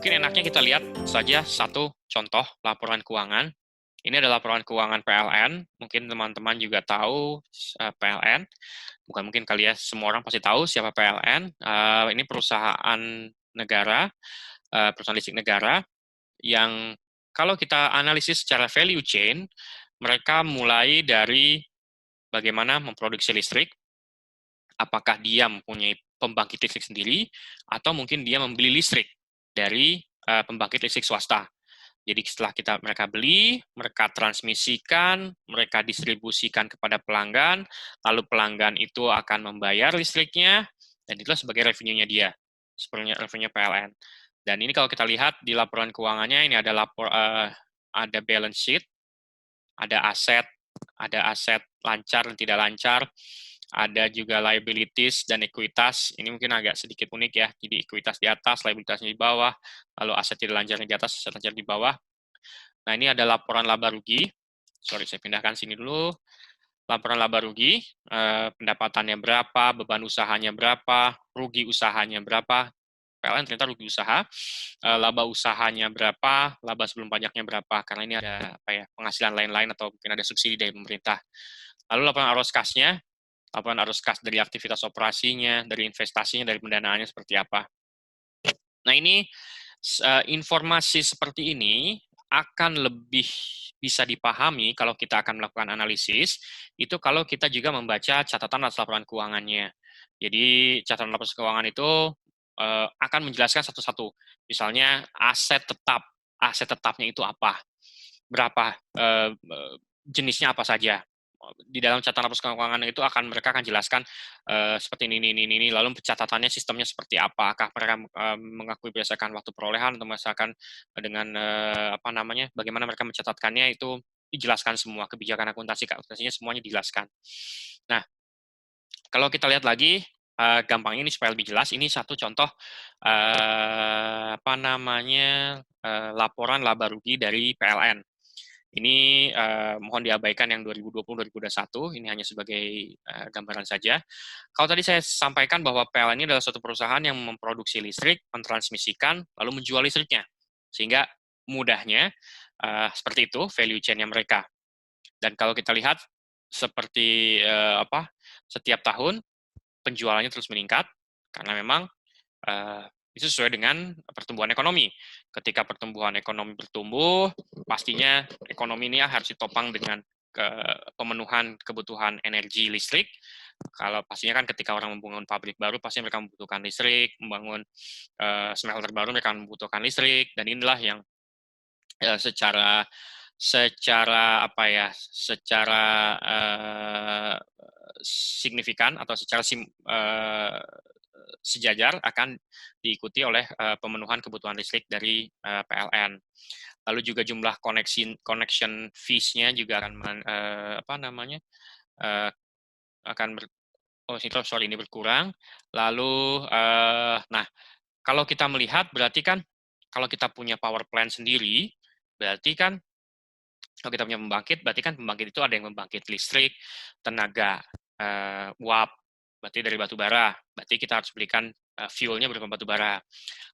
Mungkin enaknya kita lihat saja satu contoh laporan keuangan. Ini adalah laporan keuangan PLN. Mungkin teman-teman juga tahu PLN. Bukan mungkin kali ya, semua orang pasti tahu siapa PLN. Ini perusahaan negara, perusahaan listrik negara yang kalau kita analisis secara value chain, mereka mulai dari bagaimana memproduksi listrik, apakah dia mempunyai pembangkit listrik sendiri, atau mungkin dia membeli listrik dari pembangkit listrik swasta. Jadi setelah mereka beli, mereka transmisikan, mereka distribusikan kepada pelanggan, lalu pelanggan itu akan membayar listriknya, dan itulah sebagai revenue-nya dia, sebenarnya revenue PLN. Dan ini kalau kita lihat di laporan keuangannya, ini ada ada balance sheet, ada aset lancar dan tidak lancar, ada juga liabilities dan ekuitas. Ini mungkin agak sedikit unik ya. Jadi ekuitas di atas, liabilitasnya di bawah, lalu aset tidak lancarnya di atas, aset lancar di bawah. Nah, ini ada laporan laba rugi. Sorry, saya pindahkan sini dulu. Laporan laba rugi, pendapatannya berapa, beban usahanya berapa, rugi usahanya berapa. PLN ternyata rugi usaha, laba usahanya berapa, laba sebelum pajaknya berapa, karena ini ada penghasilan lain-lain atau mungkin ada subsidi dari pemerintah. Lalu laporan arus kasnya, laporan arus kas dari aktivitas operasinya, dari investasinya, dari pendanaannya seperti apa. Nah, ini informasi seperti ini akan lebih bisa dipahami kalau kita akan melakukan analisis, itu kalau kita juga membaca catatan atas laporan keuangannya. Jadi catatan laporan keuangan itu akan menjelaskan satu-satu. Misalnya aset tetapnya itu apa, berapa jenisnya apa saja. Di dalam catatan laporan keuangan itu mereka akan jelaskan seperti ini, lalu pencatatannya sistemnya seperti apa, apakah mereka mengakui berdasarkan waktu perolehan atau berdasarkan dengan bagaimana mereka mencatatkannya, itu dijelaskan semua, kebijakan akuntansinya semuanya dijelaskan. Nah, kalau kita lihat lagi gampang ini supaya lebih jelas, ini satu contoh laporan laba rugi dari PLN. Ini mohon diabaikan yang 2020-2021, ini hanya sebagai gambaran saja. Kalau tadi saya sampaikan bahwa PLN ini adalah suatu perusahaan yang memproduksi listrik, mentransmisikan, lalu menjual listriknya. Sehingga mudahnya seperti itu value chain-nya mereka. Dan kalau kita lihat seperti setiap tahun penjualannya terus meningkat, karena memang itu sesuai dengan pertumbuhan ekonomi. Ketika pertumbuhan ekonomi bertumbuh, pastinya ekonomi ini harus ditopang dengan pemenuhan kebutuhan energi listrik. Kalau pastinya kan ketika orang membangun pabrik baru, pasti mereka membutuhkan listrik, membangun smelter baru mereka membutuhkan listrik, dan inilah yang secara signifikan atau secara sejajar akan diikuti oleh pemenuhan kebutuhan listrik dari PLN. Lalu juga jumlah connection fees-nya juga akan ini berkurang. Lalu nah, kalau kita melihat berarti kan kalau kita punya power plant sendiri, berarti kan kalau kita punya pembangkit, berarti kan pembangkit itu ada yang membangkit listrik, tenaga uap, berarti dari batu bara, berarti kita harus belikan fuel-nya berupa batu bara.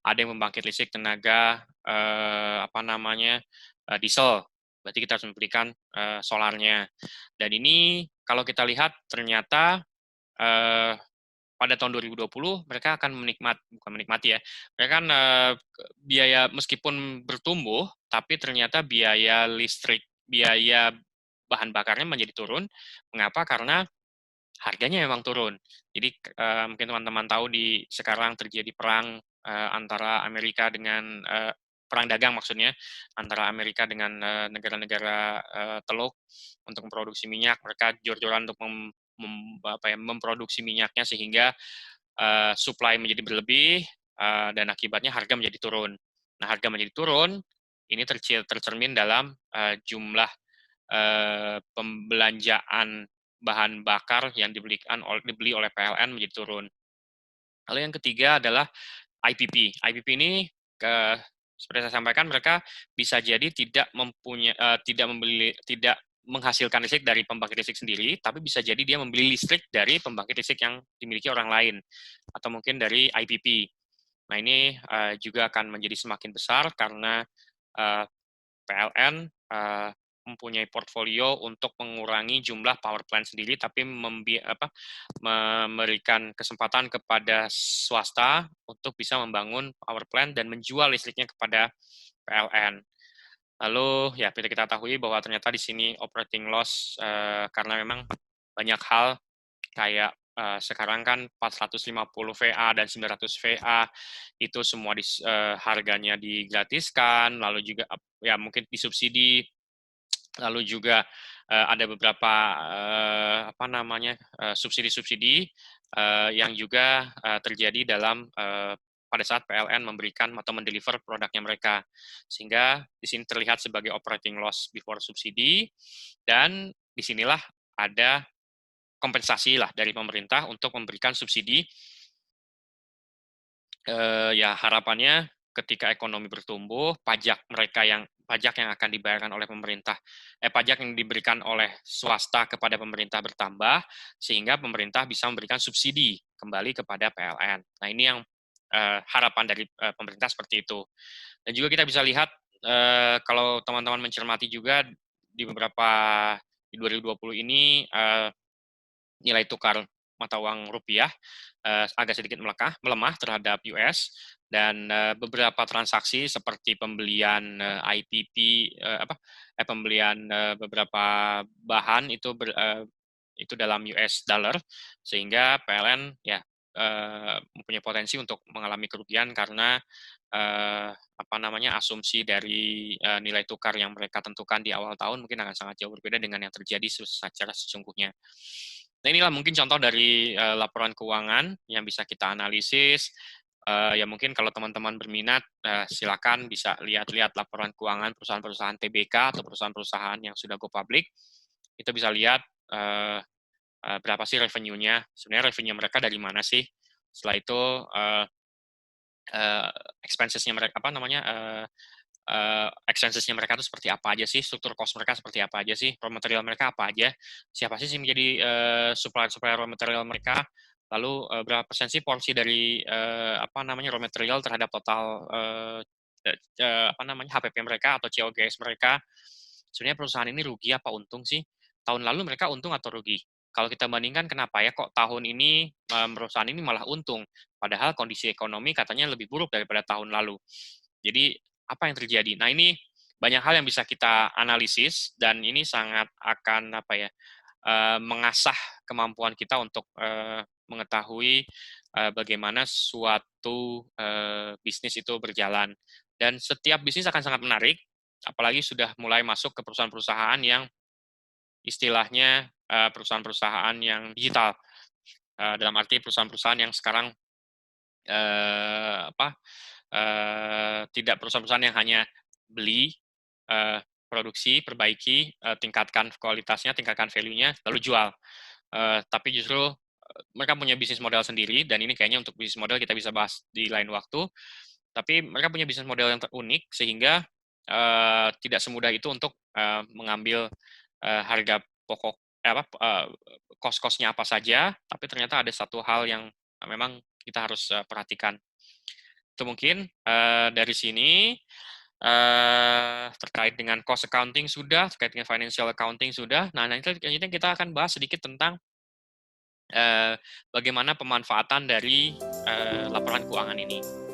Ada yang membangkit listrik tenaga diesel, berarti kita harus membelikan solarnya. Dan ini kalau kita lihat ternyata pada tahun 2020 mereka akan bukan menikmati ya, mereka kan biaya meskipun bertumbuh, tapi ternyata biaya listrik, biaya bahan bakarnya menjadi turun. Mengapa? Karena harganya memang turun. Jadi mungkin teman-teman tahu sekarang terjadi perang antara Amerika dengan perang dagang maksudnya antara Amerika dengan negara-negara Teluk untuk memproduksi minyak. Mereka jor-joran untuk memproduksi minyaknya sehingga supply menjadi berlebih dan akibatnya harga menjadi turun. Nah, harga menjadi turun ini tercermin dalam jumlah pembelanjaan bahan bakar yang dibeli oleh PLN menjadi turun. Lalu yang ketiga adalah IPP. IPP ini seperti saya sampaikan, mereka bisa jadi tidak menghasilkan listrik dari pembangkit listrik sendiri, tapi bisa jadi dia membeli listrik dari pembangkit listrik yang dimiliki orang lain, atau mungkin dari IPP. Nah, ini juga akan menjadi semakin besar karena PLN mempunyai portfolio untuk mengurangi jumlah power plant sendiri, tapi memberikan kesempatan kepada swasta untuk bisa membangun power plant dan menjual listriknya kepada PLN. Lalu ya kita ketahui bahwa ternyata di sini operating loss karena memang banyak hal kayak sekarang kan 450 VA dan 900 VA itu semua harganya digratiskan, lalu juga ya mungkin disubsidi, lalu juga ada beberapa apa namanya subsidi-subsidi yang juga terjadi dalam pada saat PLN memberikan atau mendeliver produknya mereka, sehingga di sini terlihat sebagai operating loss before subsidi, dan disinilah ada kompensasi lah dari pemerintah untuk memberikan subsidi. Ya harapannya ketika ekonomi bertumbuh, pajak yang akan dibayarkan oleh pemerintah, pajak yang diberikan oleh swasta kepada pemerintah bertambah, sehingga pemerintah bisa memberikan subsidi kembali kepada PLN. Nah, ini yang harapan dari pemerintah seperti itu. Dan juga kita bisa lihat kalau teman-teman mencermati juga di 2020 ini nilai tukar mata uang rupiah agak sedikit melemah terhadap US, dan beberapa transaksi seperti pembelian IPP, pembelian beberapa bahan itu dalam US dollar, sehingga PLN ya mempunyai potensi untuk mengalami kerugian karena asumsi dari nilai tukar yang mereka tentukan di awal tahun mungkin akan sangat jauh berbeda dengan yang terjadi secara sesungguhnya. Nah, inilah mungkin contoh dari laporan keuangan yang bisa kita analisis. Ya mungkin kalau teman-teman berminat, silakan bisa lihat-lihat laporan keuangan perusahaan-perusahaan TBK atau perusahaan-perusahaan yang sudah go public. Itu bisa lihat berapa sih revenue-nya, sebenarnya revenue mereka dari mana sih. Setelah itu expenses-nya mereka expenses-nya mereka itu seperti apa aja sih, struktur cost mereka seperti apa aja sih, raw material mereka apa aja, siapa sih yang menjadi supplier raw material mereka, lalu berapa persen sih porsi dari raw material terhadap total HPP mereka atau COGS mereka. Sebenarnya perusahaan ini rugi apa untung sih? Tahun lalu mereka untung atau rugi? Kalau kita bandingkan, kenapa ya kok tahun ini perusahaan ini malah untung, padahal kondisi ekonomi katanya lebih buruk daripada tahun lalu. Jadi apa yang terjadi? Nah, ini banyak hal yang bisa kita analisis, dan ini sangat akan mengasah kemampuan kita untuk mengetahui bagaimana suatu bisnis itu berjalan. Dan setiap bisnis akan sangat menarik, apalagi sudah mulai masuk ke perusahaan-perusahaan yang istilahnya perusahaan-perusahaan yang digital. Dalam arti perusahaan-perusahaan yang sekarang tidak perusahaan-perusahaan yang hanya beli, produksi, perbaiki, tingkatkan kualitasnya, tingkatkan value-nya, lalu jual. Tapi justru mereka punya bisnis model sendiri, dan ini kayaknya untuk bisnis model kita bisa bahas di lain waktu. Tapi mereka punya bisnis model yang unik, sehingga tidak semudah itu untuk mengambil harga pokok, cost-cost-nya apa saja, tapi ternyata ada satu hal yang memang kita harus perhatikan. Itu mungkin dari sini terkait dengan cost accounting sudah, terkait dengan financial accounting sudah. Nah, nanti kita akan bahas sedikit tentang bagaimana pemanfaatan dari laporan keuangan ini.